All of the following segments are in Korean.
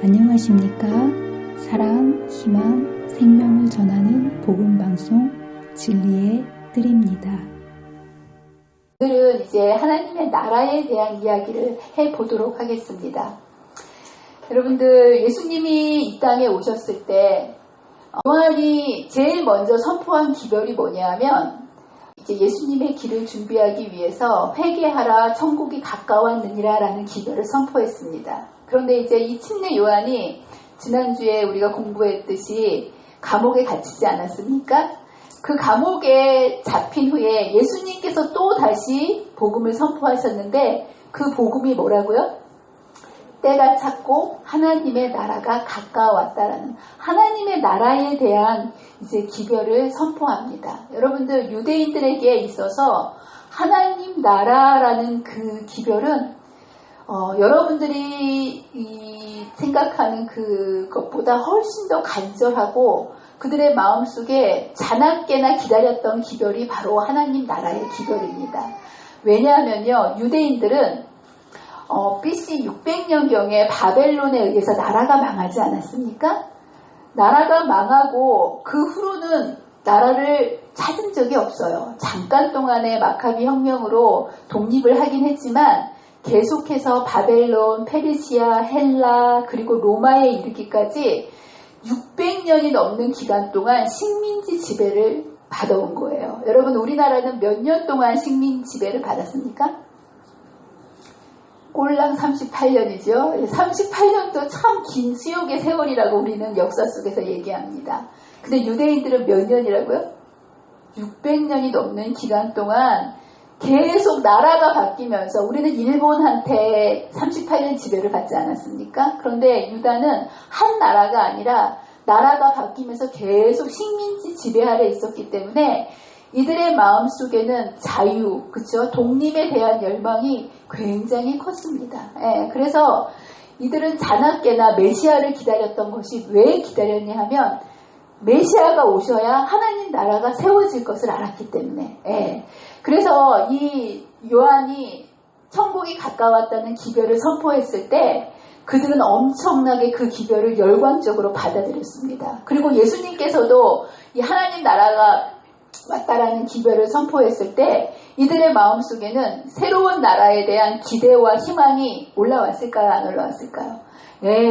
안녕하십니까? 사랑, 희망, 생명을 전하는 복음방송 진리의 뜰입니다. 오늘은 이제 하나님의 나라에 대한 이야기를 해보도록 하겠습니다. 여러분들, 예수님이 이 땅에 오셨을 때 요한이 제일 먼저 선포한 기별이 뭐냐면 이제 예수님의 길을 준비하기 위해서 회개하라 천국이 가까웠느니라 라는 기별을 선포했습니다. 그런데 이제 이 침례 요한이 지난주에 우리가 공부했듯이 감옥에 갇히지 않았습니까? 그 감옥에 잡힌 후에 예수님께서 또 다시 복음을 선포하셨는데 그 복음이 뭐라고요? 때가 찼고 하나님의 나라가 가까웠다라는 하나님의 나라에 대한 이제 기별을 선포합니다. 여러분들, 유대인들에게 있어서 하나님 나라라는 그 기별은 여러분들이 생각하는 그것보다 훨씬 더 간절하고 그들의 마음속에 자나깨나 기다렸던 기별이 바로 하나님 나라의 기별입니다. 왜냐하면요, 유대인들은 BC 600년경에 바벨론에 의해서 나라가 망하지 않았습니까? 나라가 망하고 그 후로는 나라를 찾은 적이 없어요. 잠깐 동안의 마카비 혁명으로 독립을 하긴 했지만 계속해서 바벨론, 페르시아, 헬라 그리고 로마에 이르기까지 600년이 넘는 기간 동안 식민지 지배를 받아온 거예요. 여러분, 우리나라는 몇 년 동안 식민 지배를 받았습니까? 꼴랑 38년이죠. 38년도 참 긴 수욕의 세월이라고 우리는 역사 속에서 얘기합니다. 근데 유대인들은 몇 년이라고요? 600년이 넘는 기간 동안 계속 나라가 바뀌면서 우리는 일본한테 38년 지배를 받지 않았습니까? 그런데 유다는 한 나라가 아니라 나라가 바뀌면서 계속 식민지 지배 아래 있었기 때문에 이들의 마음속에는 자유, 그쵸? 독립에 대한 열망이 굉장히 컸습니다. 그래서 이들은 자나깨나 메시아를 기다렸던 것이 왜 기다렸냐 하면 메시아가 오셔야 하나님 나라가 세워질 것을 알았기 때문에. 그래서 이 요한이 천국이 가까웠다는 기별을 선포했을 때 그들은 엄청나게 그 기별을 열광적으로 받아들였습니다. 그리고 예수님께서도 이 하나님 나라가 왔다라는 기별을 선포했을 때 이들의 마음속에는 새로운 나라에 대한 기대와 희망이 올라왔을까요? 안 올라왔을까요?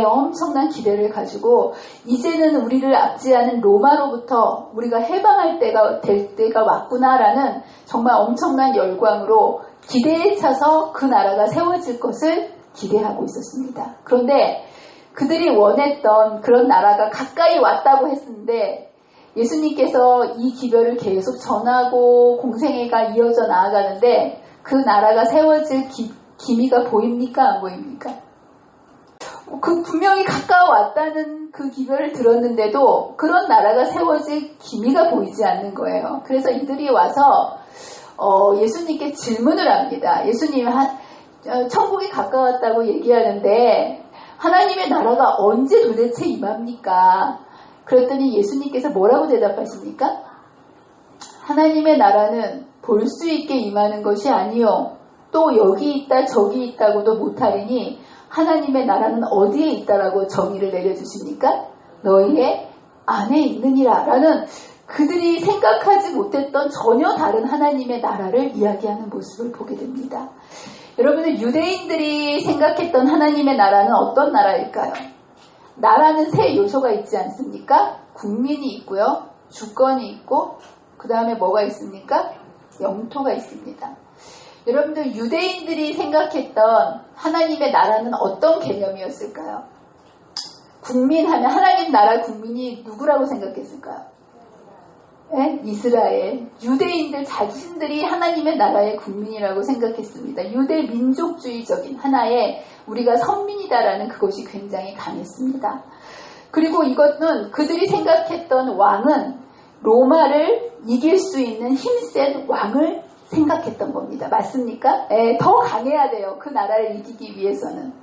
엄청난 기대를 가지고 이제는 우리를 압제하는 로마로부터 우리가 해방할 때가 될 때가 왔구나라는 정말 엄청난 열광으로 기대에 차서 그 나라가 세워질 것을 기대하고 있었습니다. 그런데 그들이 원했던 그런 나라가 가까이 왔다고 했는데 예수님께서 이 기별을 계속 전하고 공생애가 이어져 나아가는데 그 나라가 세워질 기미가 보입니까? 안 보입니까? 그 분명히 가까워왔다는 그 기별을 들었는데도 그런 나라가 세워질 기미가 보이지 않는 거예요. 그래서 이들이 와서 예수님께 질문을 합니다. 예수님, 천국이 가까웠다고 얘기하는데 하나님의 나라가 언제 도대체 임합니까? 그랬더니 예수님께서 뭐라고 대답하십니까? 하나님의 나라는 볼 수 있게 임하는 것이 아니요 또 여기 있다 저기 있다고도 못하리니 하나님의 나라는 어디에 있다라고 정의를 내려주십니까? 너희의 안에 있느니라 라는 그들이 생각하지 못했던 전혀 다른 하나님의 나라를 이야기하는 모습을 보게 됩니다. 여러분들, 유대인들이 생각했던 하나님의 나라는 어떤 나라일까요? 나라는 세 요소가 있지 않습니까? 국민이 있고요, 주권이 있고, 그 다음에 뭐가 있습니까? 영토가 있습니다. 여러분들, 유대인들이 생각했던 하나님의 나라는 어떤 개념이었을까요? 국민하면 하나님 나라 국민이 누구라고 생각했을까요? 이스라엘. 유대인들 자신들이 하나님의 나라의 국민이라고 생각했습니다. 유대 민족주의적인 하나의 우리가 선민이다라는 그것이 굉장히 강했습니다. 그리고 이것은 그들이 생각했던 왕은 로마를 이길 수 있는 힘센 왕을 생각했던 겁니다. 맞습니까? 더 강해야 돼요. 그 나라를 이기기 위해서는.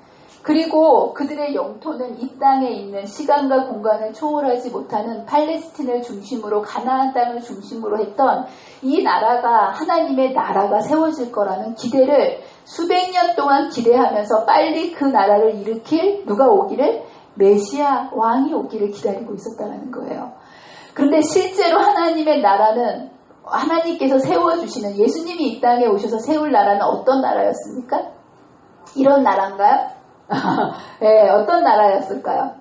그리고 그들의 영토는 이 땅에 있는 시간과 공간을 초월하지 못하는 팔레스틴을 중심으로 가나안 땅을 중심으로 했던 이 나라가 하나님의 나라가 세워질 거라는 기대를 수백 년 동안 기대하면서 빨리 그 나라를 일으킬 누가 오기를? 메시아 왕이 오기를 기다리고 있었다는 거예요. 그런데 실제로 하나님의 나라는 하나님께서 세워주시는 예수님이 이 땅에 오셔서 세울 나라는 어떤 나라였습니까? 이런 나라인가요? 네, 어떤 나라였을까요?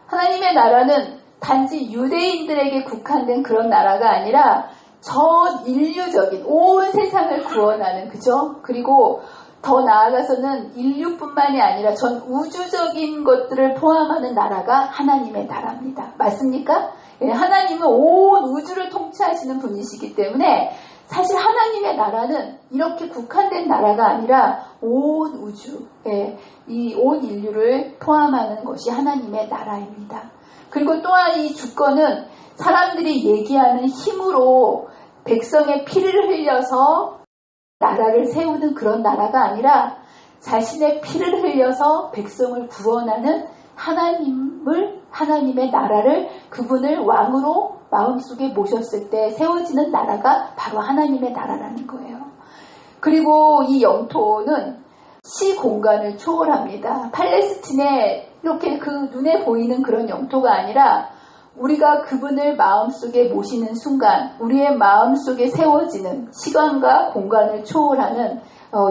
하나님의 나라는 단지 유대인들에게 국한된 그런 나라가 아니라 전 인류적인 온 세상을 구원하는, 그죠? 그리고 더 나아가서는 인류뿐만이 아니라 전 우주적인 것들을 포함하는 나라가 하나님의 나라입니다. 맞습니까? 예, 하나님은 온 우주를 통치하시는 분이시기 때문에 사실 하나님의 나라는 이렇게 국한된 나라가 아니라 온 우주, 이 온 인류를 포함하는 것이 하나님의 나라입니다. 그리고 또한 이 주권은 사람들이 얘기하는 힘으로 백성의 피를 흘려서 나라를 세우는 그런 나라가 아니라 자신의 피를 흘려서 백성을 구원하는 하나님의 나라를, 그분을 왕으로 마음속에 모셨을 때 세워지는 나라가 바로 하나님의 나라라는 거예요. 그리고 이 영토는 시공간을 초월합니다. 팔레스틴에 이렇게 그 눈에 보이는 그런 영토가 아니라 우리가 그분을 마음속에 모시는 순간 우리의 마음속에 세워지는 시간과 공간을 초월하는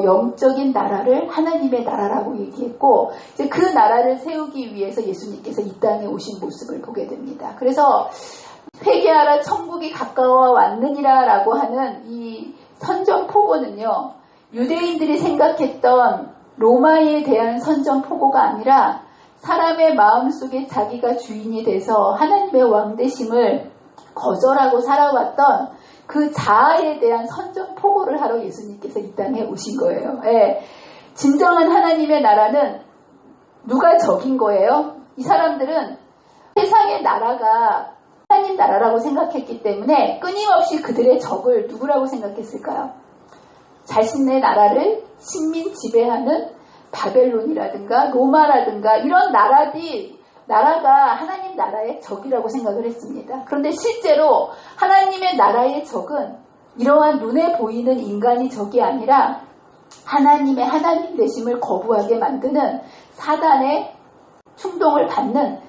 영적인 나라를 하나님의 나라라고 얘기했고, 이제 그 나라를 세우기 위해서 예수님께서 이 땅에 오신 모습을 보게 됩니다. 그래서 회개하라 천국이 가까워 왔느니라 라고 하는 이 선전포고는요, 유대인들이 생각했던 로마에 대한 선전포고가 아니라 사람의 마음속에 자기가 주인이 돼서 하나님의 왕되심을 거절하고 살아왔던 그 자아에 대한 선전포고를 하러 예수님께서 이 땅에 오신 거예요. 예. 진정한 하나님의 나라는 누가 적인 거예요? 이 사람들은 세상의 나라가 하나님 나라라고 생각했기 때문에 끊임없이 그들의 적을 누구라고 생각했을까요? 자신의 나라를 식민 지배하는 바벨론이라든가 로마라든가 이런 나라가 하나님 나라의 적이라고 생각을 했습니다. 그런데 실제로 하나님의 나라의 적은 이러한 눈에 보이는 인간이 적이 아니라 하나님의 하나님 되심을 거부하게 만드는 사단의 충동을 받는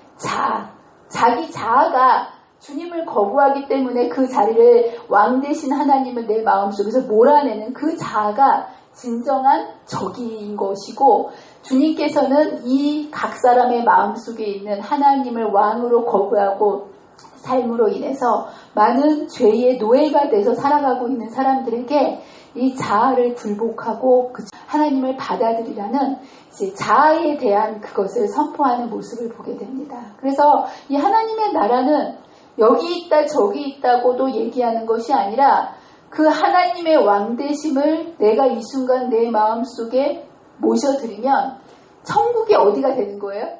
자기 자아가 주님을 거부하기 때문에 그 자리를 왕 되신 하나님을 내 마음속에서 몰아내는 그 자아가 진정한 적인 것이고, 주님께서는 이 각 사람의 마음속에 있는 하나님을 왕으로 거부하고 삶으로 인해서 많은 죄의 노예가 돼서 살아가고 있는 사람들에게 이 자아를 굴복하고 그 하나님을 받아들이라는 이제 자아에 대한 그것을 선포하는 모습을 보게 됩니다. 그래서 이 하나님의 나라는 여기 있다 저기 있다고도 얘기하는 것이 아니라 그 하나님의 왕되심을 내가 이 순간 내 마음속에 모셔드리면 천국이 어디가 되는 거예요?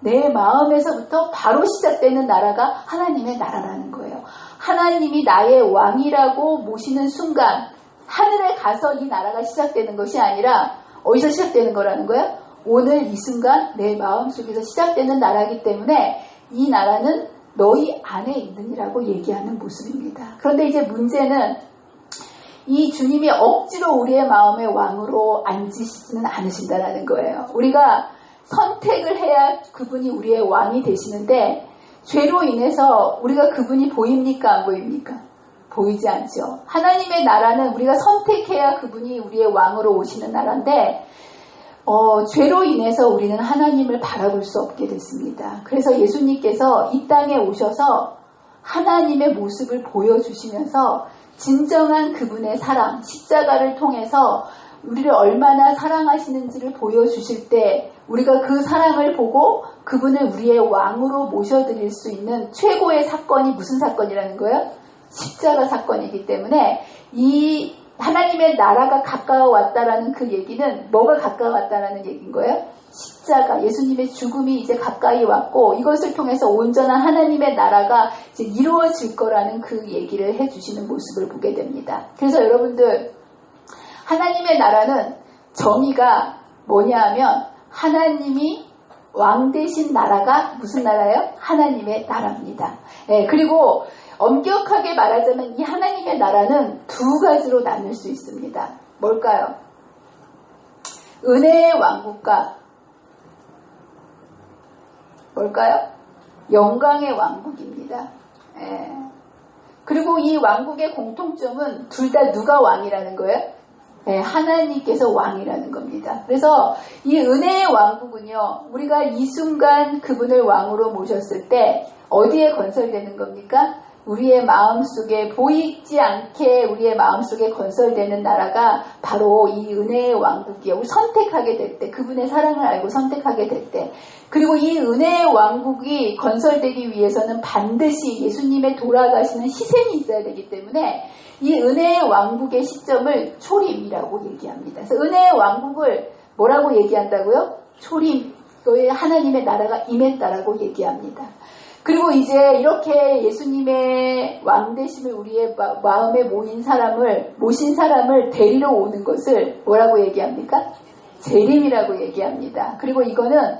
내 마음에서부터 바로 시작되는 나라가 하나님의 나라라는 거예요. 하나님이 나의 왕이라고 모시는 순간 하늘에 가서 이 나라가 시작되는 것이 아니라 어디서 시작되는 거라는 거예요? 오늘 이 순간 내 마음속에서 시작되는 나라이기 때문에 이 나라는 너희 안에 있느니라고 얘기하는 모습입니다. 그런데 이제 문제는 이 주님이 억지로 우리의 마음의 왕으로 앉으시지는 않으신다는 거예요. 우리가 선택을 해야 그분이 우리의 왕이 되시는데 죄로 인해서 우리가 그분이 보입니까? 안 보입니까? 보이지 않죠. 하나님의 나라는 우리가 선택해야 그분이 우리의 왕으로 오시는 나라인데 죄로 인해서 우리는 하나님을 바라볼 수 없게 됐습니다. 그래서 예수님께서 이 땅에 오셔서 하나님의 모습을 보여주시면서 진정한 그분의 사랑, 십자가를 통해서 우리를 얼마나 사랑하시는지를 보여주실 때 우리가 그 사랑을 보고 그분을 우리의 왕으로 모셔드릴 수 있는 최고의 사건이 무슨 사건이라는 거예요? 십자가 사건이기 때문에 이 하나님의 나라가 가까워왔다라는 그 얘기는 뭐가 가까워왔다라는 얘기인 거예요? 십자가, 예수님의 죽음이 이제 가까이 왔고 이것을 통해서 온전한 하나님의 나라가 이제 이루어질 거라는 그 얘기를 해주시는 모습을 보게 됩니다. 그래서 여러분들 하나님의 나라는 정의가 뭐냐 하면 하나님이 왕 되신 나라가 무슨 나라예요? 하나님의 나라입니다. 그리고 엄격하게 말하자면 이 하나님의 나라는 두 가지로 나눌 수 있습니다. 뭘까요? 은혜의 왕국과 뭘까요? 영광의 왕국입니다. 예. 그리고 이 왕국의 공통점은 둘 다 누가 왕이라는 거예요? 예, 하나님께서 왕이라는 겁니다. 그래서 이 은혜의 왕국은요, 우리가 이 순간 그분을 왕으로 모셨을 때 어디에 건설되는 겁니까? 우리의 마음속에 보이지 않게 우리의 마음속에 건설되는 나라가 바로 이 은혜의 왕국이에요. 우리 선택하게 될 때, 그분의 사랑을 알고 선택하게 될 때, 그리고 이 은혜의 왕국이 건설되기 위해서는 반드시 예수님의 돌아가시는 희생이 있어야 되기 때문에 이 은혜의 왕국의 시점을 초림이라고 얘기합니다. 그래서 은혜의 왕국을 뭐라고 얘기한다고요? 초림, 하나님의 나라가 임했다라고 얘기합니다. 그리고 이제 이렇게 예수님의 왕되심을 우리의 마음에 모신 사람을 데리러 오는 것을 뭐라고 얘기합니까? 재림이라고 얘기합니다. 그리고 이거는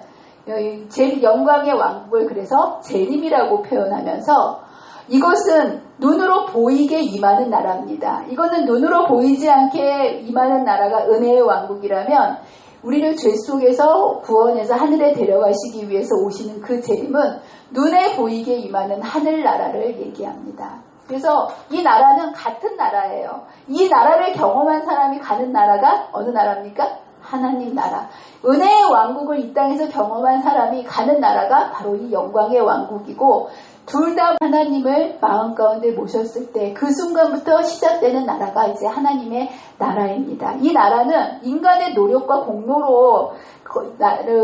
영광의 왕국을 그래서 재림이라고 표현하면서 이것은 눈으로 보이게 임하는 나라입니다. 이거는 눈으로 보이지 않게 임하는 나라가 은혜의 왕국이라면 우리를 죄 속에서 구원해서 하늘에 데려가시기 위해서 오시는 그 재림은 눈에 보이게 임하는 하늘나라를 얘기합니다. 그래서 이 나라는 같은 나라예요. 이 나라를 경험한 사람이 가는 나라가 어느 나라입니까? 하나님 나라. 은혜의 왕국을 이 땅에서 경험한 사람이 가는 나라가 바로 이 영광의 왕국이고 둘 다 하나님을 마음 가운데 모셨을 때 그 순간부터 시작되는 나라가 이제 하나님의 나라입니다. 이 나라는 인간의 노력과 공로로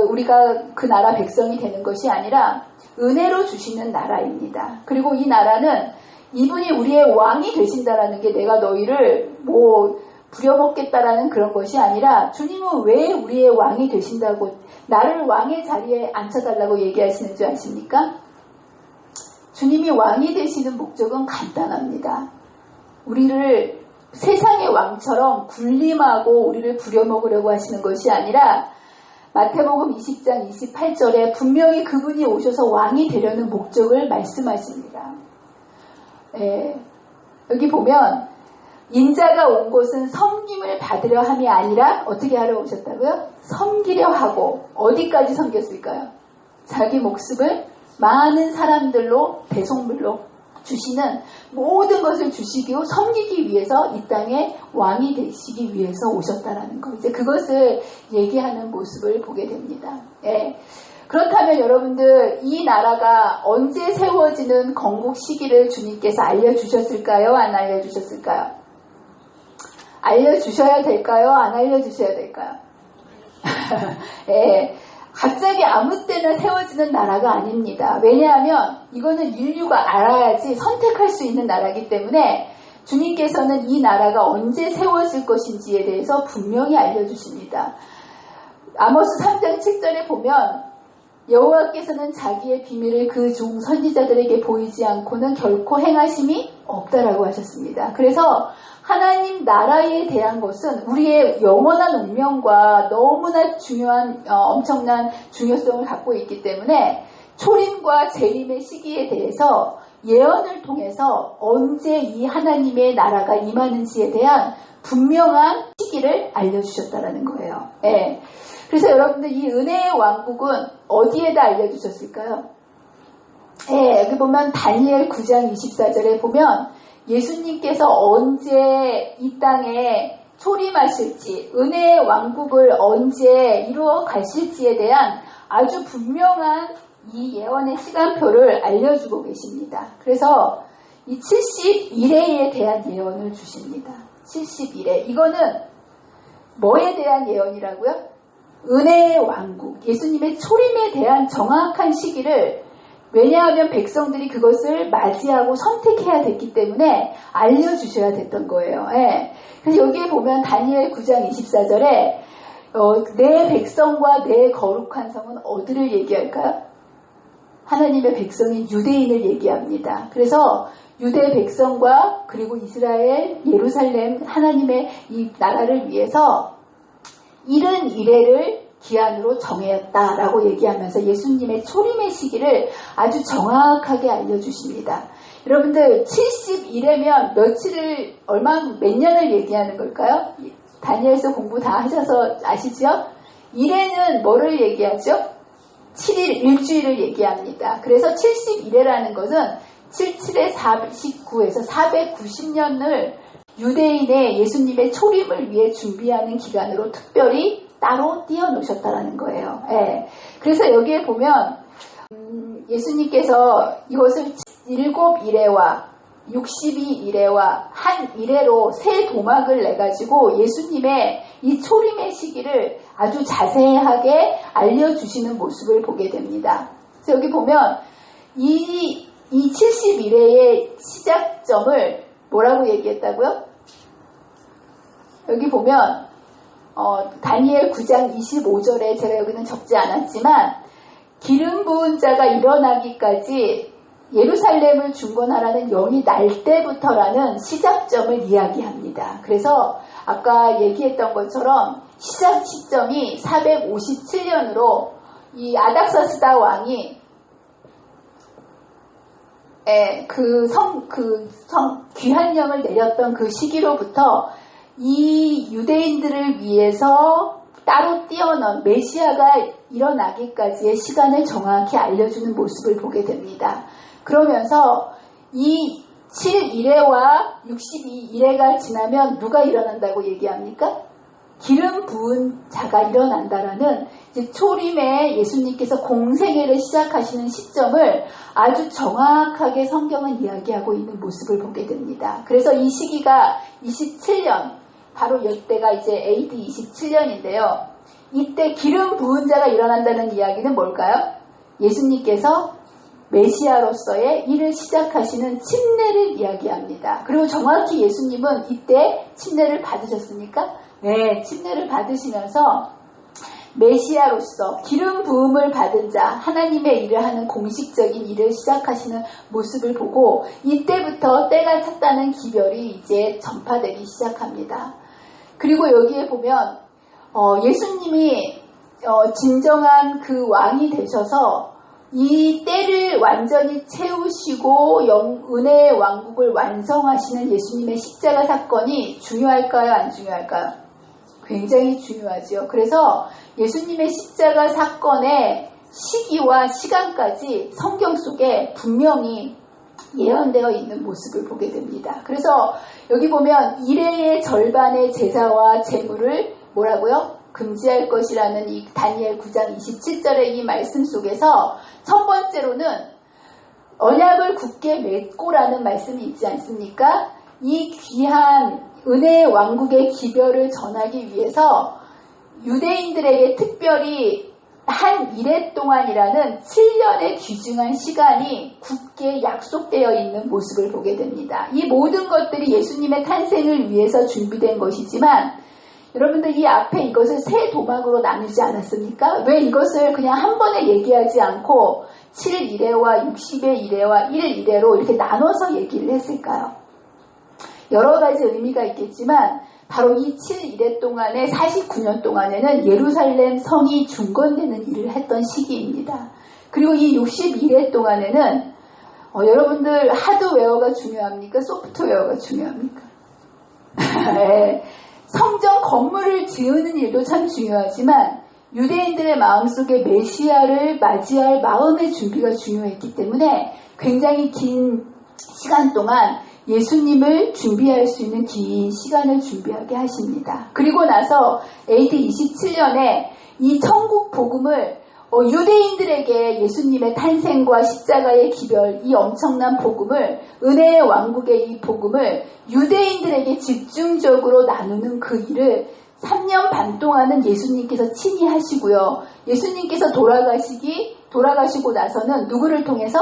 우리가 그 나라 백성이 되는 것이 아니라 은혜로 주시는 나라입니다. 그리고 이 나라는 이분이 우리의 왕이 되신다라는 게 내가 너희를 부려먹겠다라는 그런 것이 아니라 주님은 왜 우리의 왕이 되신다고 나를 왕의 자리에 앉혀달라고 얘기하시는 줄 아십니까? 주님이 왕이 되시는 목적은 간단합니다. 우리를 세상의 왕처럼 군림하고 우리를 부려먹으려고 하시는 것이 아니라 마태복음 20장 28절에 분명히 그분이 오셔서 왕이 되려는 목적을 말씀하십니다. 여기 보면 인자가 온 곳은 섬김을 받으려 함이 아니라 어떻게 하러 오셨다고요? 섬기려 하고 어디까지 섬겼을까요? 자기 목숨을 많은 사람들로 대속물로 주시는 모든 것을 주시고 섬기기 위해서 이 땅에 왕이 되시기 위해서 오셨다라는 거. 이제 그것을 얘기하는 모습을 보게 됩니다. 예. 그렇다면 여러분들 이 나라가 언제 세워지는 건국 시기를 주님께서 알려주셨을까요? 안 알려주셨을까요? 알려주셔야 될까요? 안 알려주셔야 될까요? 예. 갑자기 아무 때나 세워지는 나라가 아닙니다. 왜냐하면 이거는 인류가 알아야지 선택할 수 있는 나라이기 때문에 주님께서는 이 나라가 언제 세워질 것인지에 대해서 분명히 알려주십니다. 아모스 3장 7절에 보면 여호와께서는 자기의 비밀을 그 종 선지자들에게 보이지 않고는 결코 행하심이 없다라고 하셨습니다. 그래서 하나님 나라에 대한 것은 우리의 영원한 운명과 너무나 중요한 엄청난 중요성을 갖고 있기 때문에 초림과 재림의 시기에 대해서 예언을 통해서 언제 이 하나님의 나라가 임하는지에 대한 분명한 시기를 알려주셨다라는 거예요. 예. 그래서 여러분들 이 은혜의 왕국은 어디에다 알려주셨을까요? 예, 여기 보면 다니엘 9장 24절에 보면 예수님께서 언제 이 땅에 초림하실지, 은혜의 왕국을 언제 이루어 가실지에 대한 아주 분명한 이 예언의 시간표를 알려주고 계십니다. 그래서 이 70일에 대한 예언을 주십니다. 70일에. 이거는 뭐에 대한 예언이라고요? 은혜의 왕국, 예수님의 초림에 대한 정확한 시기를 왜냐하면 백성들이 그것을 맞이하고 선택해야 됐기 때문에 알려주셔야 됐던 거예요. 예. 그래서 여기에 보면 다니엘 9장 24절에 내 백성과 내 거룩한 성은 어디를 얘기할까요? 하나님의 백성인 유대인을 얘기합니다. 그래서 유대 백성과 그리고 이스라엘, 예루살렘, 하나님의 이 나라를 위해서 70일을 기한으로 정했다라고 얘기하면서 예수님의 초림의 시기를 아주 정확하게 알려주십니다. 여러분들 70일이면 몇 년을 얘기하는 걸까요? 다니엘서 공부 다 하셔서 아시죠? 일에는 뭐를 얘기하죠? 7일 일주일을 얘기합니다. 그래서 70일이라는 것은 77에 49에서 490년을 유대인의 예수님의 초림을 위해 준비하는 기간으로 특별히 따로 띄워놓으셨다라는 거예요. 예. 그래서 여기에 보면 예수님께서 이것을 7일에와 62일에와 한 일회로 세 도막을 내가지고 예수님의 이 초림의 시기를 아주 자세하게 알려주시는 모습을 보게 됩니다. 그래서 여기 보면 이 71회의 시작점을 뭐라고 얘기했다고요? 여기 보면 다니엘 9장 25절에 제가 여기는 적지 않았지만 기름 부은 자가 일어나기까지 예루살렘을 중건하라는 영이 날 때부터라는 시작점을 이야기합니다. 그래서 아까 얘기했던 것처럼 시작 시점이 457년으로 이 아닥사스다 왕이 귀환령을 내렸던 그 시기로부터 이 유대인들을 위해서 따로 띄어놓은 메시아가 일어나기까지의 시간을 정확히 알려주는 모습을 보게 됩니다. 그러면서 이 7일회와 62일회가 지나면 누가 일어난다고 얘기합니까? 기름 부은 자가 일어난다라는 이제 초림에 예수님께서 공생애를 시작하시는 시점을 아주 정확하게 성경은 이야기하고 있는 모습을 보게 됩니다. 그래서 이 시기가 27년, 바로 이때가 이제 AD 27년인데요. 이때 기름 부은 자가 일어난다는 이야기는 뭘까요? 예수님께서 메시아로서의 일을 시작하시는 침례를 이야기합니다. 그리고 정확히 예수님은 이때 침례를 받으셨습니까? 네, 침례를 받으시면서 메시아로서 기름 부음을 받은 자, 하나님의 일을 하는 공식적인 일을 시작하시는 모습을 보고 이때부터 때가 찼다는 기별이 이제 전파되기 시작합니다. 그리고 여기에 보면 예수님이 진정한 그 왕이 되셔서 이 때를 완전히 채우시고 은혜의 왕국을 완성하시는 예수님의 십자가 사건이 중요할까요? 안 중요할까요? 굉장히 중요하죠. 그래서 예수님의 십자가 사건의 시기와 시간까지 성경 속에 분명히 예언되어 있는 모습을 보게 됩니다. 그래서 여기 보면 일회의 절반의 제사와 제물을 뭐라고요? 금지할 것이라는 이 다니엘 9장 27절의 이 말씀 속에서 첫 번째로는 언약을 굳게 맺고라는 말씀이 있지 않습니까? 이 귀한 은혜의 왕국의 기별을 전하기 위해서 유대인들에게 특별히 한 일회 동안이라는 7년의 귀중한 시간이 굳게 약속되어 있는 모습을 보게 됩니다. 이 모든 것들이 예수님의 탄생을 위해서 준비된 것이지만 여러분들 이 앞에 이것을 세 도막으로 나누지 않았습니까? 왜 이것을 그냥 한 번에 얘기하지 않고 7일회와 60일회와 1일회로 이렇게 나눠서 얘기를 했을까요? 여러 가지 의미가 있겠지만 바로 이 7일회 동안에 49년 동안에는 예루살렘 성이 중건되는 일을 했던 시기입니다. 그리고 이 62회 동안에는 여러분들 하드웨어가 중요합니까? 소프트웨어가 중요합니까? 네. 성전 건물을 지으는 일도 참 중요하지만 유대인들의 마음속에 메시아를 맞이할 마음의 준비가 중요했기 때문에 굉장히 긴 시간 동안 예수님을 준비할 수 있는 긴 시간을 준비하게 하십니다. 그리고 나서 AD 27년에 이 천국 복음을 유대인들에게 예수님의 탄생과 십자가의 기별, 이 엄청난 복음을, 은혜의 왕국의 이 복음을 유대인들에게 집중적으로 나누는 그 일을 3년 반 동안은 예수님께서 친히 하시고요. 예수님께서 돌아가시고 나서는 누구를 통해서?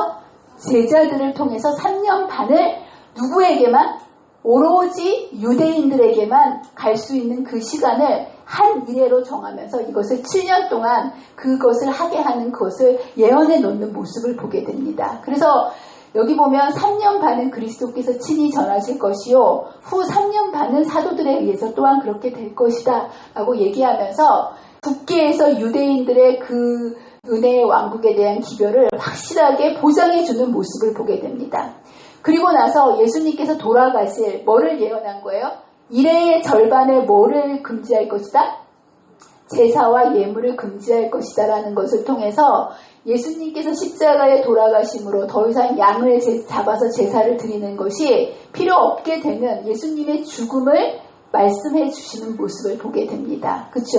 제자들을 통해서 3년 반을 누구에게만? 오로지 유대인들에게만 갈 수 있는 그 시간을 한 일회로 정하면서 이것을 7년 동안 그것을 하게 하는 것을 예언해 놓는 모습을 보게 됩니다. 그래서 여기 보면 3년 반은 그리스도께서 친히 전하실 것이요 후 3년 반은 사도들에 의해서 또한 그렇게 될 것이다 라고 얘기하면서 국계에서 유대인들의 그 은혜의 왕국에 대한 기별을 확실하게 보장해 주는 모습을 보게 됩니다. 그리고 나서 예수님께서 돌아가실 뭐를 예언한 거예요? 일회의 절반에 뭐를 금지할 것이다? 제사와 예물을 금지할 것이다라는 것을 통해서 예수님께서 십자가에 돌아가심으로 더 이상 양을 잡아서 제사를 드리는 것이 필요 없게 되는 예수님의 죽음을 말씀해 주시는 모습을 보게 됩니다. 그렇죠?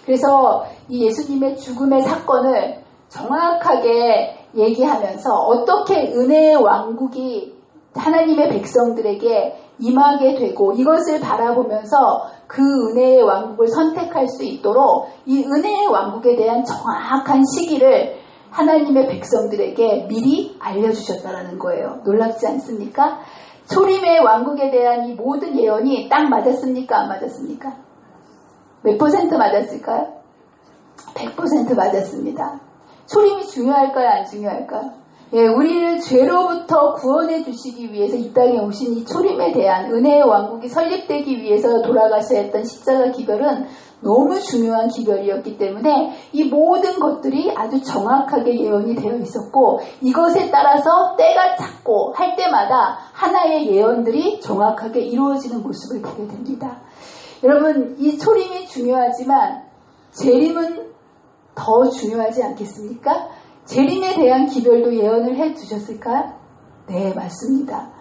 그래서 이 예수님의 죽음의 사건을 정확하게 얘기하면서 어떻게 은혜의 왕국이 하나님의 백성들에게 임하게 되고 이것을 바라보면서 그 은혜의 왕국을 선택할 수 있도록 이 은혜의 왕국에 대한 정확한 시기를 하나님의 백성들에게 미리 알려주셨다라는 거예요. 놀랍지 않습니까? 초림의 왕국에 대한 이 모든 예언이 딱 맞았습니까? 안 맞았습니까? 몇 퍼센트 맞았을까요? 100% 맞았습니다. 초림이 중요할까요? 안 중요할까요? 예, 우리를 죄로부터 구원해 주시기 위해서 이 땅에 오신 이 초림에 대한 은혜의 왕국이 설립되기 위해서 돌아가셔야 했던 십자가 기별은 너무 중요한 기별이었기 때문에 이 모든 것들이 아주 정확하게 예언이 되어 있었고 이것에 따라서 때가 찼고 할 때마다 하나의 예언들이 정확하게 이루어지는 모습을 보게 됩니다. 여러분, 이 초림이 중요하지만 재림은 더 중요하지 않겠습니까? 재림에 대한 기별도 예언을 해 주셨을까요? 네, 맞습니다.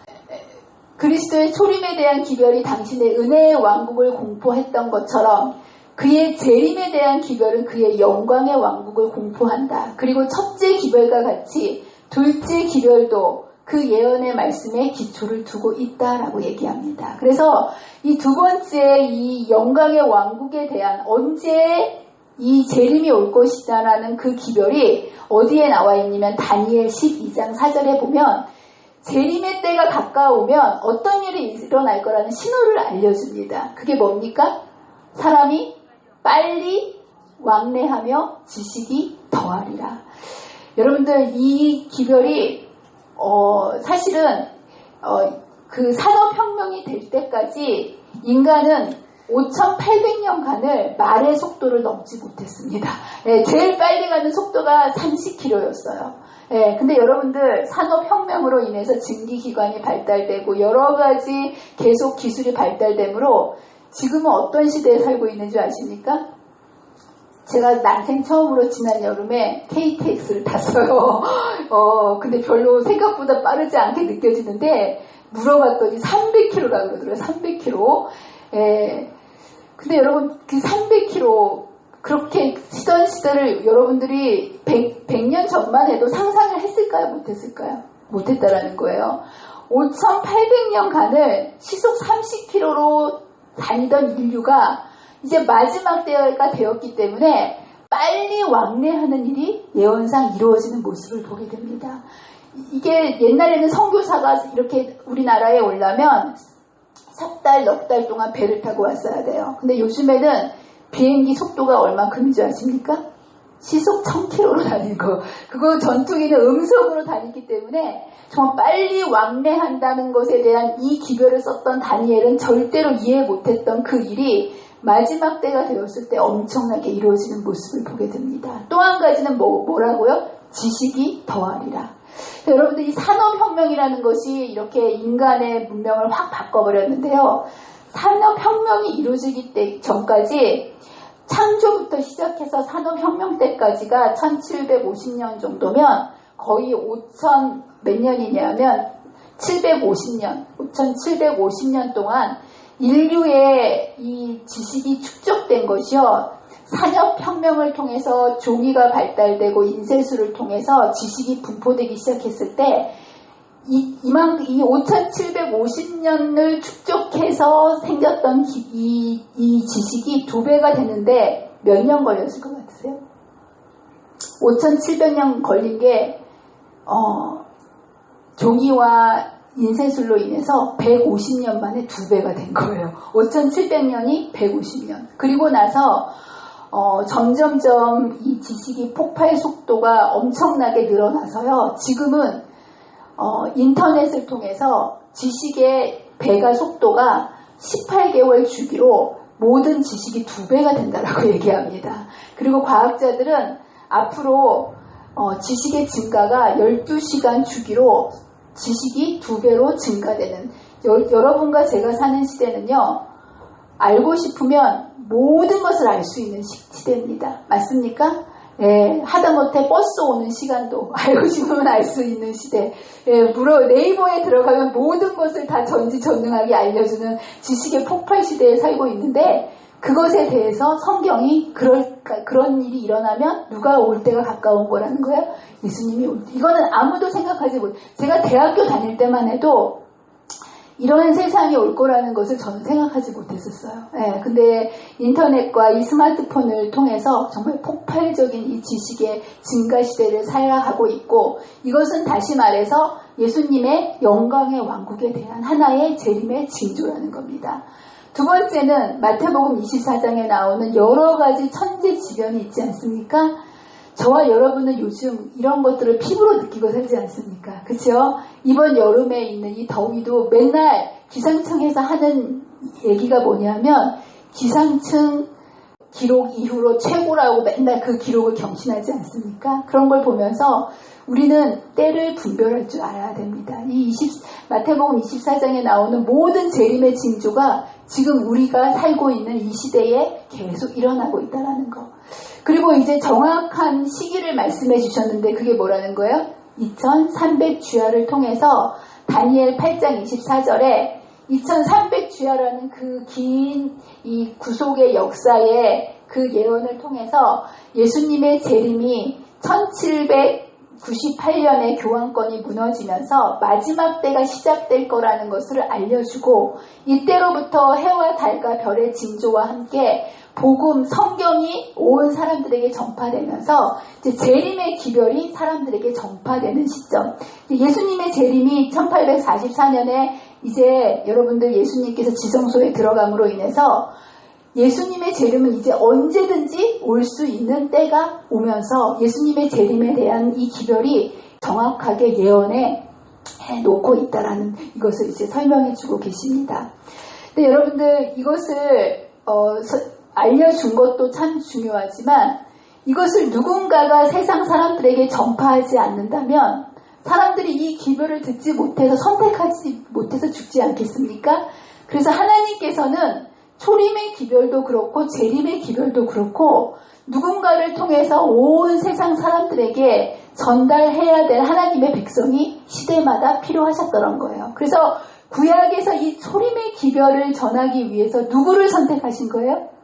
그리스도의 초림에 대한 기별이 당신의 은혜의 왕국을 공포했던 것처럼 그의 재림에 대한 기별은 그의 영광의 왕국을 공포한다. 그리고 첫째 기별과 같이 둘째 기별도 그 예언의 말씀에 기초를 두고 있다라고 얘기합니다. 그래서 이 두 번째 이 영광의 왕국에 대한 언제 이 재림이 올 것이다라는 그 기별이 어디에 나와 있냐면 다니엘 12장 4절에 보면 재림의 때가 가까우면 어떤 일이 일어날 거라는 신호를 알려줍니다. 그게 뭡니까? 사람이 빨리 왕래하며 지식이 더하리라. 여러분들 이 기별이 사실은 그 산업혁명이 될 때까지 인간은 5,800년간을 말의 속도를 넘지 못했습니다. 제일 빨리 가는 속도가 30km였어요. 근데 여러분들 산업혁명으로 인해서 증기기관이 발달되고 여러 가지 계속 기술이 발달되므로 지금은 어떤 시대에 살고 있는 줄 아십니까? 제가 난생 처음으로 지난 여름에 KTX를 탔어요. 근데 별로 생각보다 빠르지 않게 느껴지는데 물어봤더니 300km라고 그러더라고요. 300km. 근데 여러분 그 300km 그렇게 치던 시대를 여러분들이 100년 전만 해도 상상을 했을까요? 못했을까요? 못했다라는 거예요. 5,800년간을 시속 30km로 다니던 인류가 이제 마지막 때가 되었기 때문에 빨리 왕래하는 일이 예언상 이루어지는 모습을 보게 됩니다. 이게 옛날에는 선교사가 이렇게 우리나라에 오려면 석 달, 넉 달 동안 배를 타고 왔어야 돼요. 근데 요즘에는 비행기 속도가 얼만큼인 줄 아십니까? 시속 1000km로 다니는 거. 그거 전투기는 음속으로 다니기 때문에 정말 빨리 왕래한다는 것에 대한 이 기별을 썼던 다니엘은 절대로 이해 못했던 그 일이 마지막 때가 되었을 때 엄청나게 이루어지는 모습을 보게 됩니다. 또 한 가지는 뭐라고요? 지식이 더하리라. 여러분들 이 산업혁명이라는 것이 이렇게 인간의 문명을 확 바꿔버렸는데요. 산업혁명이 이루어지기 전까지 창조부터 시작해서 산업혁명 때까지가 1750년 정도면 거의 5000 몇 년이냐면 750년, 5750년 동안 인류의 이 지식이 축적된 것이요. 산업혁명을 통해서 종이가 발달되고 인쇄술을 통해서 지식이 분포되기 시작했을 때 이 5750년을 축적해서 생겼던 이 지식이 2배가 되는데 몇 년 걸렸을 것 같으세요? 5700년 걸린 게 종이와 인쇄술로 인해서 150년 만에 2배가 된 거예요. 5700년이 150년. 그리고 나서 점점점 이 지식이 폭발 속도가 엄청나게 늘어나서요. 지금은 인터넷을 통해서 지식의 배가 속도가 18개월 주기로 모든 지식이 2배가 된다라고 얘기합니다. 그리고 과학자들은 앞으로 지식의 증가가 12시간 주기로 지식이 2배로 증가되는 여러분과 제가 사는 시대는요. 알고 싶으면 모든 것을 알 수 있는 시대입니다. 맞습니까? 예, 하다못해 버스 오는 시간도 알고 싶으면 알 수 있는 시대. 예, 네이버에 들어가면 모든 것을 다 전지전능하게 알려주는 지식의 폭발 시대에 살고 있는데, 그것에 대해서 성경이 그런 일이 일어나면 누가 올 때가 가까운 거라는 거예요? 예수님이 올 때. 이거는 아무도 생각하지 못해요. 제가 대학교 다닐 때만 해도 이런 세상이 올 거라는 것을 저는 생각하지 못했었어요. 예, 근데 인터넷과 이 스마트폰을 통해서 정말 폭발적인 이 지식의 증가 시대를 살아가고 있고, 이것은 다시 말해서 예수님의 영광의 왕국에 대한 하나의 재림의 징조라는 겁니다. 두 번째는 마태복음 24장에 나오는 여러 가지 천재지변이 있지 않습니까? 저와 여러분은 요즘 이런 것들을 피부로 느끼고 살지 않습니까? 그렇죠? 이번 여름에 있는 이 더위도 맨날 기상청에서 하는 얘기가 뭐냐면, 기상청 기록 이후로 최고라고 맨날 그 기록을 경신하지 않습니까? 그런 걸 보면서 우리는 때를 분별할 줄 알아야 됩니다. 마태복음 24장에 나오는 모든 재림의 징조가 지금 우리가 살고 있는 이 시대에 계속 일어나고 있다는 거. 그리고 이제 정확한 시기를 말씀해 주셨는데, 그게 뭐라는 거예요? 2300주야를 통해서 다니엘 8장 24절에 2300주야라는 그 긴 이 구속의 역사의 그 예언을 통해서 예수님의 재림이 1798년에 교황권이 무너지면서 마지막 때가 시작될 거라는 것을 알려주고, 이때로부터 해와 달과 별의 징조와 함께 복음, 성경이 온 사람들에게 전파되면서 이제 재림의 기별이 사람들에게 전파되는 시점. 예수님의 재림이 1844년에 이제 여러분들 예수님께서 지성소에 들어감으로 인해서 예수님의 재림은 이제 언제든지 올 수 있는 때가 오면서 예수님의 재림에 대한 이 기별이 정확하게 예언해 놓고 있다라는 이것을 이제 설명해 주고 계십니다. 근데 여러분들 이것을 알려준 것도 참 중요하지만, 이것을 누군가가 세상 사람들에게 전파하지 않는다면 사람들이 이 기별을 듣지 못해서 선택하지 못해서 죽지 않겠습니까? 그래서 하나님께서는 초림의 기별도 그렇고 재림의 기별도 그렇고 누군가를 통해서 온 세상 사람들에게 전달해야 될 하나님의 백성이 시대마다 필요하셨더란 거예요. 그래서 구약에서 이 초림의 기별을 전하기 위해서 누구를 선택하신 거예요?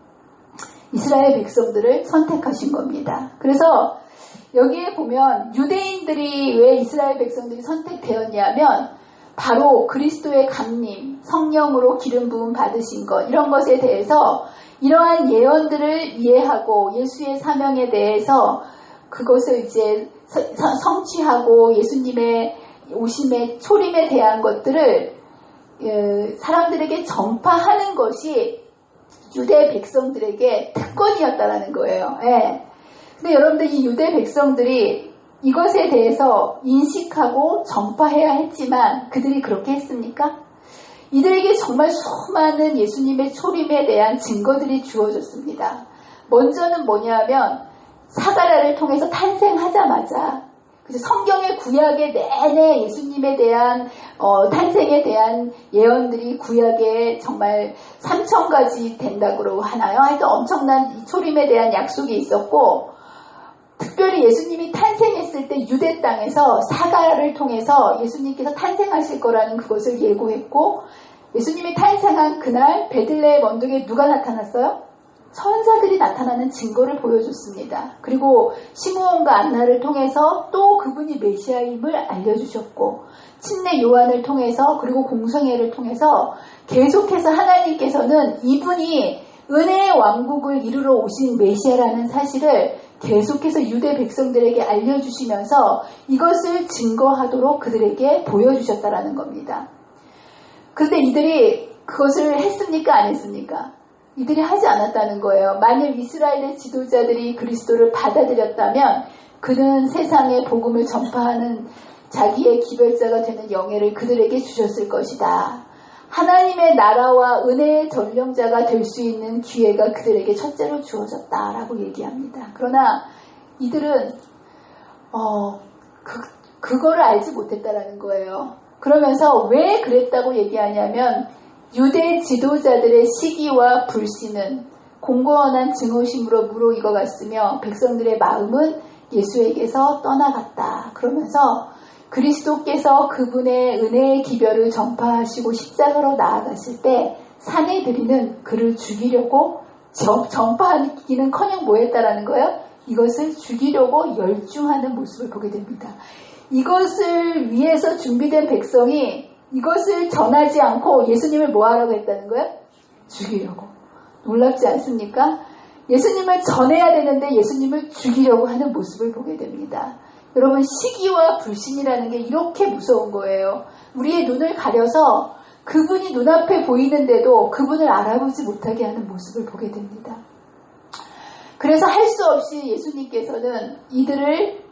이스라엘 백성들을 선택하신 겁니다. 그래서 여기에 보면 유대인들이 왜 이스라엘 백성들이 선택되었냐면, 바로 그리스도의 강림, 성령으로 기름 부음 받으신 것, 이런 것에 대해서 이러한 예언들을 이해하고 예수의 사명에 대해서 그것을 이제 성취하고 예수님의 오심의 초림에 대한 것들을 사람들에게 전파하는 것이 유대 백성들에게 특권이었다라는 거예요. 예. 근데 여러분들 이 유대 백성들이 이것에 대해서 인식하고 전파해야 했지만 그들이 그렇게 했습니까? 이들에게 정말 수많은 예수님의 초림에 대한 증거들이 주어졌습니다. 먼저는 뭐냐면 사가랴를 통해서 탄생하자마자 성경의 구약의 내내 예수님에 대한 탄생에 대한 예언들이 구약에 정말 3,000가지 된다고 하나요? 하여튼 엄청난 이 초림에 대한 약속이 있었고, 특별히 예수님이 탄생했을 때 유대 땅에서 사가랴를 통해서 예수님께서 탄생하실 거라는 그것을 예고했고, 예수님이 탄생한 그날 베들레헴 언덕에 누가 나타났어요? 천사들이 나타나는 증거를 보여줬습니다. 그리고 시므온과 안나를 통해서 또 그분이 메시아임을 알려주셨고, 침례 요한을 통해서 그리고 공성회를 통해서 계속해서 하나님께서는 이분이 은혜의 왕국을 이루러 오신 메시아라는 사실을 계속해서 유대 백성들에게 알려주시면서 이것을 증거하도록 그들에게 보여주셨다라는 겁니다. 그런데 이들이 그것을 했습니까? 안 했습니까? 이들이 하지 않았다는 거예요. 만일 이스라엘의 지도자들이 그리스도를 받아들였다면 그는 세상에 복음을 전파하는 자기의 기별자가 되는 영예를 그들에게 주셨을 것이다. 하나님의 나라와 은혜의 전령자가 될 수 있는 기회가 그들에게 첫째로 주어졌다라고 얘기합니다. 그러나 이들은 그거를 알지 못했다라는 거예요. 그러면서 왜 그랬다고 얘기하냐면 유대 지도자들의 시기와 불신은 공고원한 증오심으로 무르익어갔으며 백성들의 마음은 예수에게서 떠나갔다. 그러면서 그리스도께서 그분의 은혜의 기별을 전파하시고 십자가로 나아가실 때 사내들이는 그를 죽이려고 전파하기는커녕 뭐했다라는 거예요? 이것을 죽이려고 열중하는 모습을 보게 됩니다. 이것을 위해서 준비된 백성이 이것을 전하지 않고 예수님을 뭐하라고 했다는 거예요? 죽이려고. 놀랍지 않습니까? 예수님을 전해야 되는데 예수님을 죽이려고 하는 모습을 보게 됩니다. 여러분, 시기와 불신이라는 게 이렇게 무서운 거예요. 우리의 눈을 가려서 그분이 눈앞에 보이는데도 그분을 알아보지 못하게 하는 모습을 보게 됩니다. 그래서 할 수 없이 예수님께서는 이들을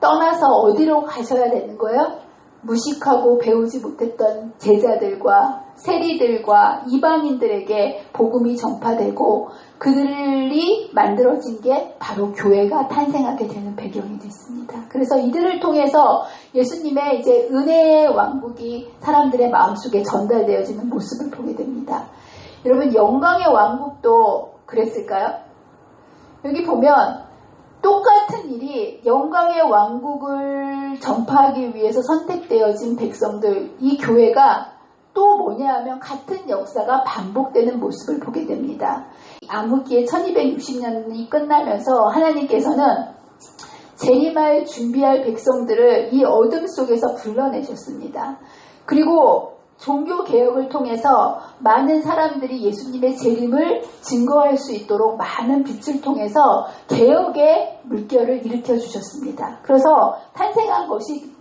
떠나서 어디로 가셔야 되는 거예요? 무식하고 배우지 못했던 제자들과 세리들과 이방인들에게 복음이 전파되고 그들이 만들어진 게 바로 교회가 탄생하게 되는 배경이 됐습니다. 그래서 이들을 통해서 예수님의 이제 은혜의 왕국이 사람들의 마음속에 전달되어지는 모습을 보게 됩니다. 여러분, 영광의 왕국도 그랬을까요? 여기 보면 똑같은 일이 영광의 왕국을 전파하기 위해서 선택되어진 백성들, 이 교회가 또 뭐냐 하면 같은 역사가 반복되는 모습을 보게 됩니다. 암흑기에 1260년이 끝나면서 하나님께서는 재림할 준비할 백성들을 이 어둠 속에서 불러내셨습니다. 그리고 종교개혁을 통해서 많은 사람들이 예수님의 재림을 증거할 수 있도록 많은 빛을 통해서 개혁의 물결을 일으켜 주셨습니다. 그래서 탄생한 것이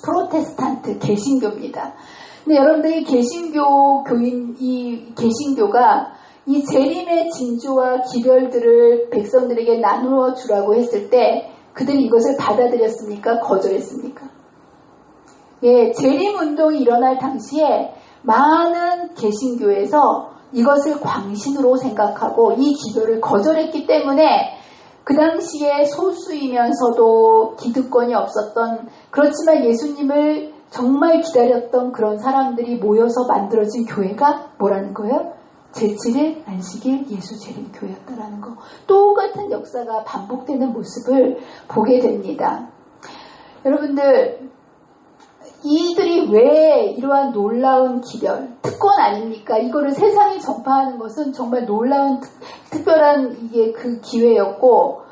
프로테스탄트, 개신교입니다. 근데 여러분들 이 개신교가 이 재림의 징조와 기별들을 백성들에게 나누어 주라고 했을 때 그들이 이것을 받아들였습니까? 거절했습니까? 예, 재림운동이 일어날 당시에 많은 개신교에서 이것을 광신으로 생각하고 이 기도를 거절했기 때문에 그 당시에 소수이면서도 기득권이 없었던, 그렇지만 예수님을 정말 기다렸던 그런 사람들이 모여서 만들어진 교회가 뭐라는 거예요? 제7일 안식일 예수 재림 교회였다라는 거. 똑같은 역사가 반복되는 모습을 보게 됩니다. 여러분들, 이들이 왜 이러한 놀라운 기별, 특권 아닙니까? 이거를 세상에 전파하는 것은 정말 놀라운 특별한 이게 그 기회였고,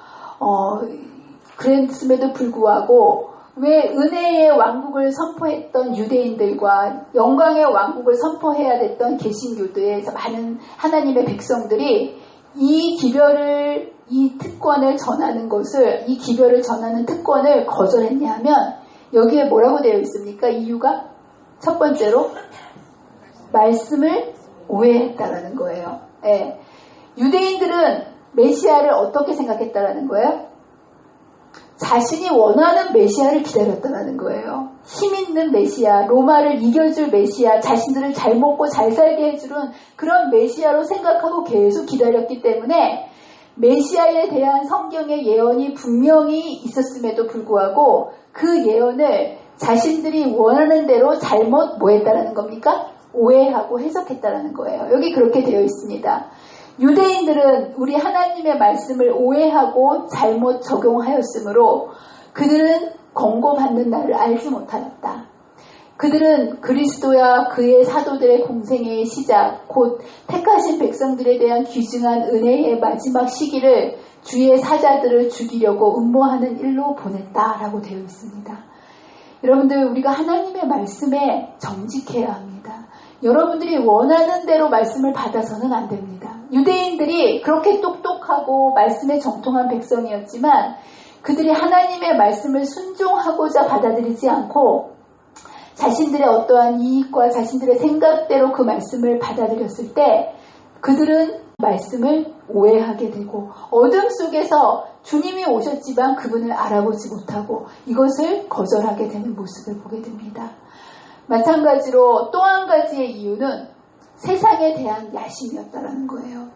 그랬음에도 불구하고 왜 은혜의 왕국을 선포했던 유대인들과 영광의 왕국을 선포해야 됐던 개신교들의 많은 하나님의 백성들이 이 기별을, 이 특권을 전하는 것을, 이 기별을 전하는 특권을 거절했냐 하면 여기에 뭐라고 되어 있습니까? 이유가 첫 번째로 말씀을 오해했다라는 거예요. 예. 유대인들은 메시아를 어떻게 생각했다라는 거예요? 자신이 원하는 메시아를 기다렸다라는 거예요. 힘있는 메시아, 로마를 이겨줄 메시아, 자신들을 잘 먹고 잘 살게 해주는 그런 메시아로 생각하고 계속 기다렸기 때문에 메시아에 대한 성경의 예언이 분명히 있었음에도 불구하고 그 예언을 자신들이 원하는 대로 잘못 뭐했다라는 겁니까? 오해하고 해석했다라는 거예요. 여기 그렇게 되어 있습니다. 유대인들은 우리 하나님의 말씀을 오해하고 잘못 적용하였으므로 그들은 권고받는 날을 알지 못하였다. 그들은 그리스도와 그의 사도들의 공생애의 시작, 곧 택하신 백성들에 대한 귀중한 은혜의 마지막 시기를 주의 사자들을 죽이려고 음모하는 일로 보냈다라고 되어 있습니다. 여러분들, 우리가 하나님의 말씀에 정직해야 합니다. 여러분들이 원하는 대로 말씀을 받아서는 안 됩니다. 유대인들이 그렇게 똑똑하고 말씀에 정통한 백성이었지만 그들이 하나님의 말씀을 순종하고자 받아들이지 않고 자신들의 어떠한 이익과 자신들의 생각대로 그 말씀을 받아들였을 때 그들은 말씀을 오해하게 되고 어둠 속에서 주님이 오셨지만 그분을 알아보지 못하고 이것을 거절하게 되는 모습을 보게 됩니다. 마찬가지로 또 한 가지의 이유는 세상에 대한 야심이었다라는 거예요.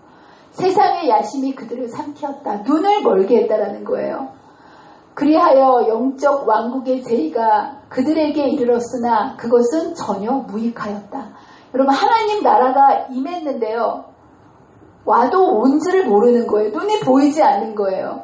세상의 야심이 그들을 삼켰다. 눈을 멀게 했다라는 거예요. 그리하여 영적 왕국의 제의가 그들에게 이르렀으나 그것은 전혀 무익하였다. 여러분 하나님 나라가 임했는데요. 와도 온지를 모르는 거예요. 눈이 보이지 않는 거예요.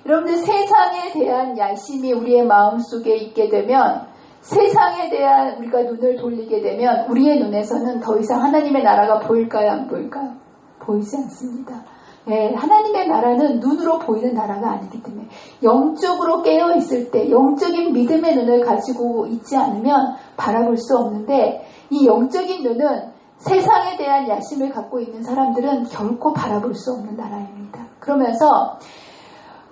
여러분들 세상에 대한 야심이 우리의 마음속에 있게 되면 세상에 대한 우리가 눈을 돌리게 되면 우리의 눈에서는 더 이상 하나님의 나라가 보일까요? 안 보일까요? 보이지 않습니다. 예, 하나님의 나라는 눈으로 보이는 나라가 아니기 때문에 영적으로 깨어 있을 때 영적인 믿음의 눈을 가지고 있지 않으면 바라볼 수 없는데 이 영적인 눈은 세상에 대한 야심을 갖고 있는 사람들은 결코 바라볼 수 없는 나라입니다. 그러면서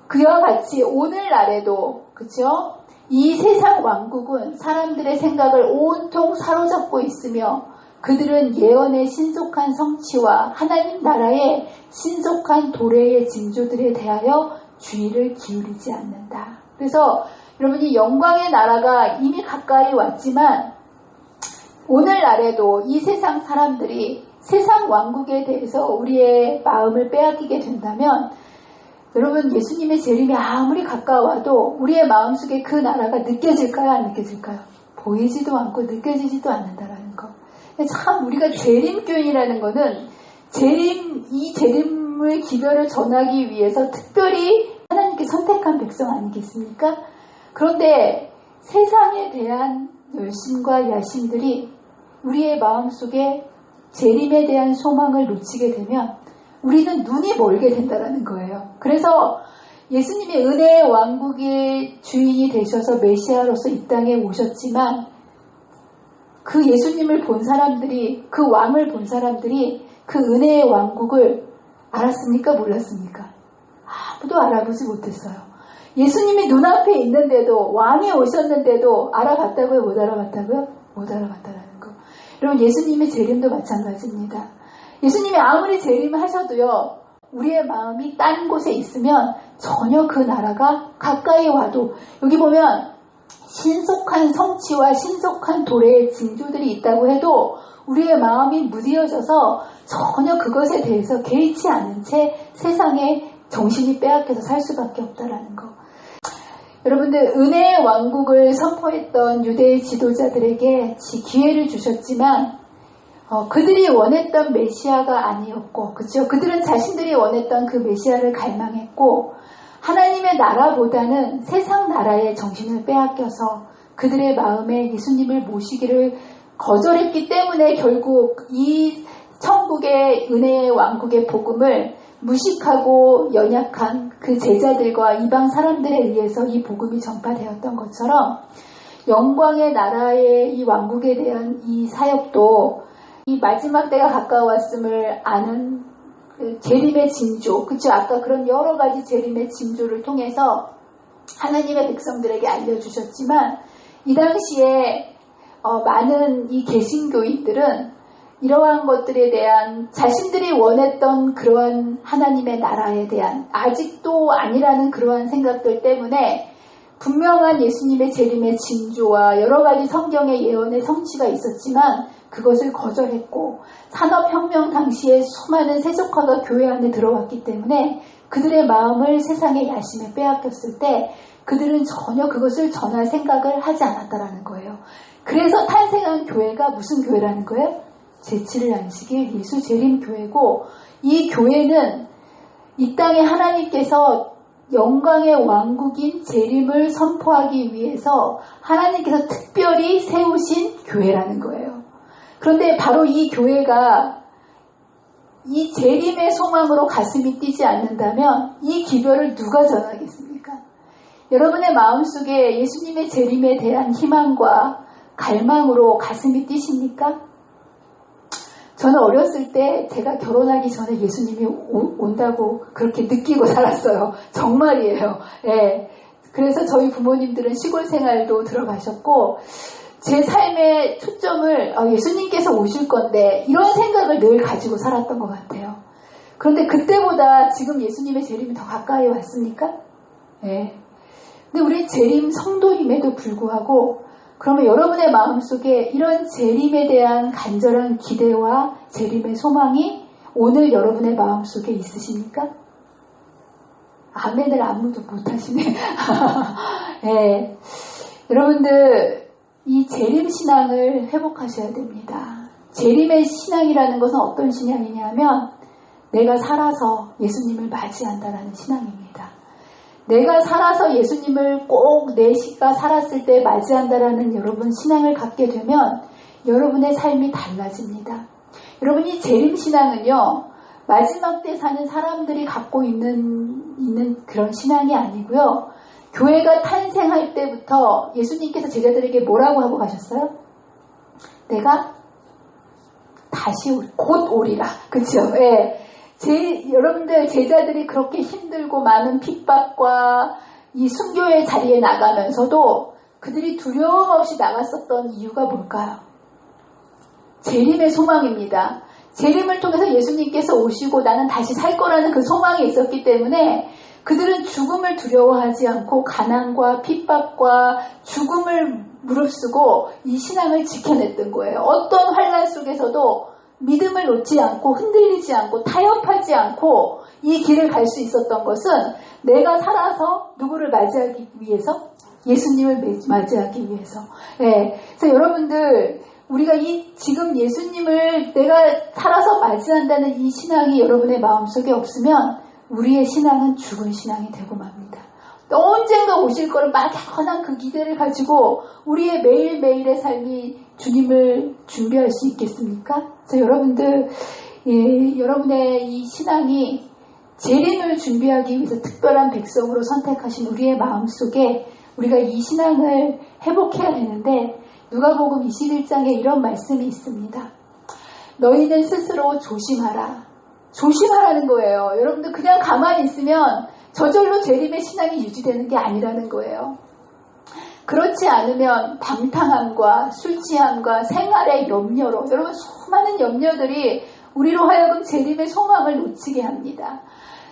그와 같이 오늘날에도 그렇죠? 이 세상 왕국은 사람들의 생각을 온통 사로잡고 있으며 그들은 예언의 신속한 성취와 하나님 나라의 신속한 도래의 징조들에 대하여 주의를 기울이지 않는다. 그래서 여러분이 영광의 나라가 이미 가까이 왔지만 오늘날에도 이 세상 사람들이 세상 왕국에 대해서 우리의 마음을 빼앗기게 된다면 여러분 예수님의 재림이 아무리 가까워도 우리의 마음속에 그 나라가 느껴질까요? 안 느껴질까요? 보이지도 않고 느껴지지도 않는다라는 거. 참 우리가 재림교인이라는 거는 이 재림의 기별을 전하기 위해서 특별히 하나님께 선택한 백성 아니겠습니까? 그런데 세상에 대한 열심과 야심들이 우리의 마음속에 재림에 대한 소망을 놓치게 되면 우리는 눈이 멀게 된다는 거예요. 그래서 예수님이 은혜의 왕국의 주인이 되셔서 메시아로서 이 땅에 오셨지만 그 예수님을 본 사람들이 그 왕을 본 사람들이 그 은혜의 왕국을 알았습니까? 몰랐습니까? 아무도 알아보지 못했어요. 예수님이 눈앞에 있는데도 왕이 오셨는데도 알아봤다고요? 못 알아봤다고요? 못 알아봤다라는 거. 여러분 예수님의 재림도 마찬가지입니다. 예수님이 아무리 재림하셔도요. 우리의 마음이 딴 곳에 있으면 전혀 그 나라가 가까이 와도 여기 보면 신속한 성취와 신속한 도래의 징조들이 있다고 해도 우리의 마음이 무디어져서 전혀 그것에 대해서 개의치 않은 채 세상에 정신이 빼앗겨서 살 수밖에 없다라는 거. 여러분들 은혜의 왕국을 선포했던 유대의 지도자들에게 기회를 주셨지만 그들이 원했던 메시아가 아니었고 그렇죠? 그들은 자신들이 원했던 그 메시아를 갈망했고 하나님의 나라보다는 세상 나라의 정신을 빼앗겨서 그들의 마음에 예수님을 모시기를 거절했기 때문에 결국 이 천국의 은혜의 왕국의 복음을 무식하고 연약한 그 제자들과 이방 사람들에 의해서 이 복음이 전파되었던 것처럼 영광의 나라의 이 왕국에 대한 이 사역도 이 마지막 때가 가까웠음을 아는 재림의 징조, 그쵸? 아까 그런 여러 가지 재림의 징조를 통해서 하나님의 백성들에게 알려주셨지만 이 당시에 많은 이 개신교인들은 이러한 것들에 대한 자신들이 원했던 그러한 하나님의 나라에 대한 아직도 아니라는 그러한 생각들 때문에 분명한 예수님의 재림의 징조와 여러 가지 성경의 예언의 성취가 있었지만 그것을 거절했고 산업혁명 당시에 수많은 세속화가 교회 안에 들어왔기 때문에 그들의 마음을 세상의 야심에 빼앗겼을 때 그들은 전혀 그것을 전할 생각을 하지 않았다라는 거예요. 그래서 탄생한 교회가 무슨 교회라는 거예요? 제7일 안식일 예수 재림 교회고 이 교회는 이 땅에 하나님께서 영광의 왕국인 재림을 선포하기 위해서 하나님께서 특별히 세우신 교회라는 거예요. 그런데 바로 이 교회가 이 재림의 소망으로 가슴이 뛰지 않는다면 이 기별을 누가 전하겠습니까? 여러분의 마음속에 예수님의 재림에 대한 희망과 갈망으로 가슴이 뛰십니까? 저는 어렸을 때 제가 결혼하기 전에 예수님이 온다고 그렇게 느끼고 살았어요. 정말이에요. 예. 그래서 저희 부모님들은 시골 생활도 들어가셨고 제 삶의 초점을 예수님께서 오실 건데 이런 생각을 늘 가지고 살았던 것 같아요. 그런데 그때보다 지금 예수님의 재림이 더 가까이 왔습니까? 예. 근데 우리 재림 성도임에도 불구하고 그러면 여러분의 마음속에 이런 재림에 대한 간절한 기대와 재림의 소망이 오늘 여러분의 마음속에 있으십니까? 아멘을 아무도 못하시네. 예. 여러분들 이 재림 신앙을 회복하셔야 됩니다. 재림의 신앙이라는 것은 어떤 신앙이냐면 내가 살아서 예수님을 맞이한다라는 신앙입니다. 내가 살아서 예수님을 꼭 내 시가 살았을 때 맞이한다라는 여러분 신앙을 갖게 되면 여러분의 삶이 달라집니다. 여러분 이 재림신앙은요. 마지막 때 사는 사람들이 갖고 있는 그런 신앙이 아니고요. 교회가 탄생할 때부터 예수님께서 제자들에게 뭐라고 하고 가셨어요? 내가 다시 곧 오리라. 그렇죠? 예. 여러분들 제자들이 그렇게 힘들고 많은 핍박과 이 순교의 자리에 나가면서도 그들이 두려움 없이 나갔었던 이유가 뭘까요? 재림의 소망입니다. 재림을 통해서 예수님께서 오시고 나는 다시 살 거라는 그 소망이 있었기 때문에 그들은 죽음을 두려워하지 않고 가난과 핍박과 죽음을 무릅쓰고 이 신앙을 지켜냈던 거예요. 어떤 환난 속에서도 믿음을 놓지 않고 흔들리지 않고 타협하지 않고 이 길을 갈 수 있었던 것은 내가 살아서 누구를 맞이하기 위해서? 예수님을 맞이하기 위해서. 네. 그래서 여러분들 우리가 지금 예수님을 내가 살아서 맞이한다는 이 신앙이 여러분의 마음속에 없으면 우리의 신앙은 죽은 신앙이 되고 맙니다. 언젠가 오실 거를 막연한 그 기대를 가지고 우리의 매일매일의 삶이 주님을 준비할 수 있겠습니까? 그래서 여러분들, 여러분의 이 신앙이 재림을 준비하기 위해서 특별한 백성으로 선택하신 우리의 마음속에 우리가 이 신앙을 회복해야 되는데 누가복음 21장에 이런 말씀이 있습니다. 너희는 스스로 조심하라. 조심하라는 거예요. 여러분들 그냥 가만히 있으면 저절로 재림의 신앙이 유지되는 게 아니라는 거예요. 그렇지 않으면 방탕함과 술 취함과 생활의 염려로 여러분 수많은 염려들이 우리로 하여금 재림의 소망을 놓치게 합니다.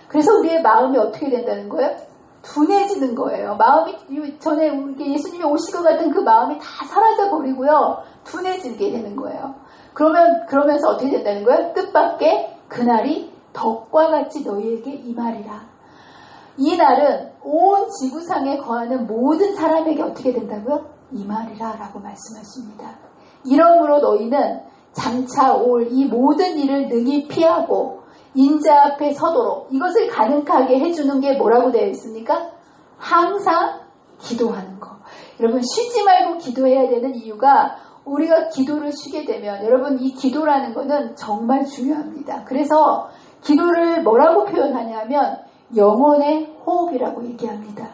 그래서 우리의 마음이 어떻게 된다는 거예요? 둔해지는 거예요. 마음이 전에 예수님이 오실 것 같은 그 마음이 다 사라져 버리고요. 둔해지게 되는 거예요. 그러면서 어떻게 된다는 거예요? 뜻밖의 그날이 덕과 같이 너희에게 임하리라. 이 날은 온 지구상에 거하는 모든 사람에게 어떻게 된다고요? 임하리라 라고 말씀하십니다. 이러므로 너희는 장차 올 이 모든 일을 능히 피하고 인자 앞에 서도록 이것을 가능하게 해주는 게 뭐라고 되어 있습니까? 항상 기도하는 거. 여러분 쉬지 말고 기도해야 되는 이유가 우리가 기도를 쉬게 되면 여러분 이 기도라는 거는 정말 중요합니다. 그래서 기도를 뭐라고 표현하냐면 영혼의 호흡이라고 얘기합니다.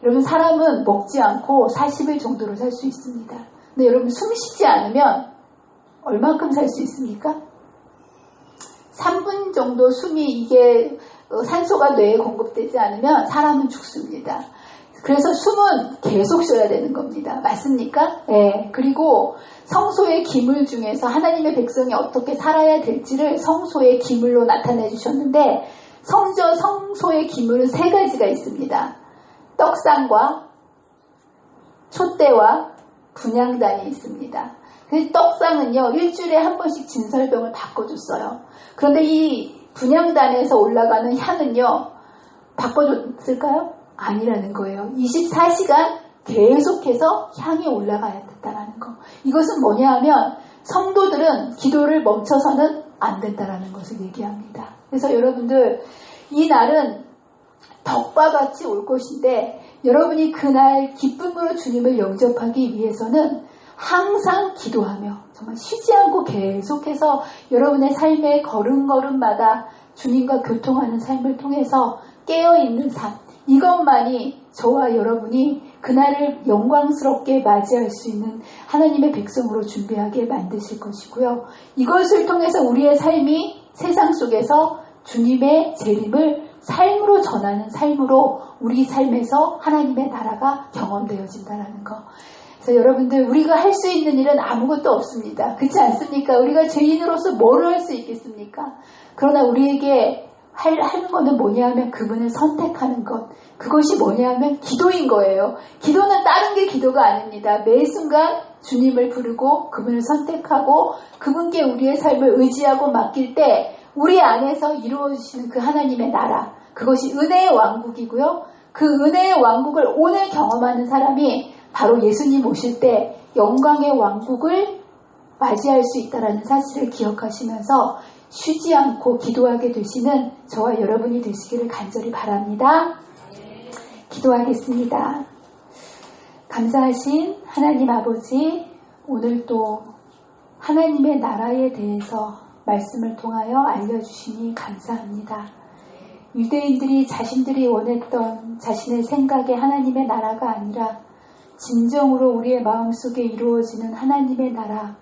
여러분 사람은 먹지 않고 40일 정도로 살 수 있습니다. 근데 여러분 숨 쉬지 않으면 얼만큼 살 수 있습니까? 3분 정도 숨이 이게 산소가 뇌에 공급되지 않으면 사람은 죽습니다. 그래서 숨은 계속 쉬어야 되는 겁니다. 맞습니까? 네. 그리고 성소의 기물 중에서 하나님의 백성이 어떻게 살아야 될지를 성소의 기물로 나타내 주셨는데 성소의 기물은 3가지가 있습니다. 떡상과 촛대와 분향단이 있습니다. 그 떡상은요 일주일에 한 번씩 진설병을 바꿔줬어요. 그런데 이 분향단에서 올라가는 향은요 바꿔줬을까요? 아니라는 거예요. 24시간 계속해서 향이 올라가야 된다는 거. 이것은 뭐냐 하면 성도들은 기도를 멈춰서는 안 된다는 것을 얘기합니다. 그래서 여러분들 이 날은 덕과 같이 올 것인데 여러분이 그날 기쁨으로 주님을 영접하기 위해서는 항상 기도하며 정말 쉬지 않고 계속해서 여러분의 삶의 걸음걸음마다 주님과 교통하는 삶을 통해서 깨어있는 삶 이것만이 저와 여러분이 그날을 영광스럽게 맞이할 수 있는 하나님의 백성으로 준비하게 만드실 것이고요. 이것을 통해서 우리의 삶이 세상 속에서 주님의 재림을 삶으로 전하는 삶으로 우리 삶에서 하나님의 나라가 경험되어진다는 거. 그래서 여러분들 우리가 할 수 있는 일은 아무것도 없습니다. 그렇지 않습니까? 우리가 죄인으로서 뭐를 할 수 있겠습니까? 그러나 우리에게 하는 거는 뭐냐 하면 그분을 선택하는 것. 그것이 뭐냐 하면 기도인 거예요. 기도는 다른 게 기도가 아닙니다. 매 순간 주님을 부르고 그분을 선택하고 그분께 우리의 삶을 의지하고 맡길 때 우리 안에서 이루어지시는 그 하나님의 나라. 그것이 은혜의 왕국이고요. 그 은혜의 왕국을 오늘 경험하는 사람이 바로 예수님 오실 때 영광의 왕국을 맞이할 수 있다는 사실을 기억하시면서 쉬지 않고 기도하게 되시는 저와 여러분이 되시기를 간절히 바랍니다. 기도하겠습니다. 감사하신 하나님 아버지, 오늘 또 하나님의 나라에 대해서 말씀을 통하여 알려주시니 감사합니다. 유대인들이 자신들이 원했던 자신의 생각의 하나님의 나라가 아니라 진정으로 우리의 마음속에 이루어지는 하나님의 나라,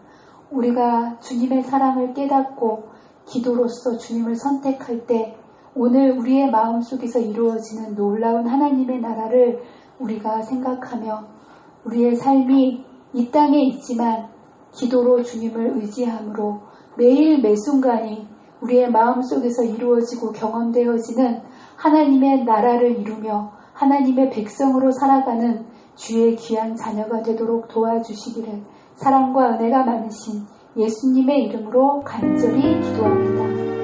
우리가 주님의 사랑을 깨닫고 기도로서 주님을 선택할 때 오늘 우리의 마음속에서 이루어지는 놀라운 하나님의 나라를 우리가 생각하며 우리의 삶이 이 땅에 있지만 기도로 주님을 의지함으로 매일 매순간이 우리의 마음속에서 이루어지고 경험되어지는 하나님의 나라를 이루며 하나님의 백성으로 살아가는 주의 귀한 자녀가 되도록 도와주시기를 사랑과 은혜가 많으신 예수님의 이름으로 간절히 기도합니다.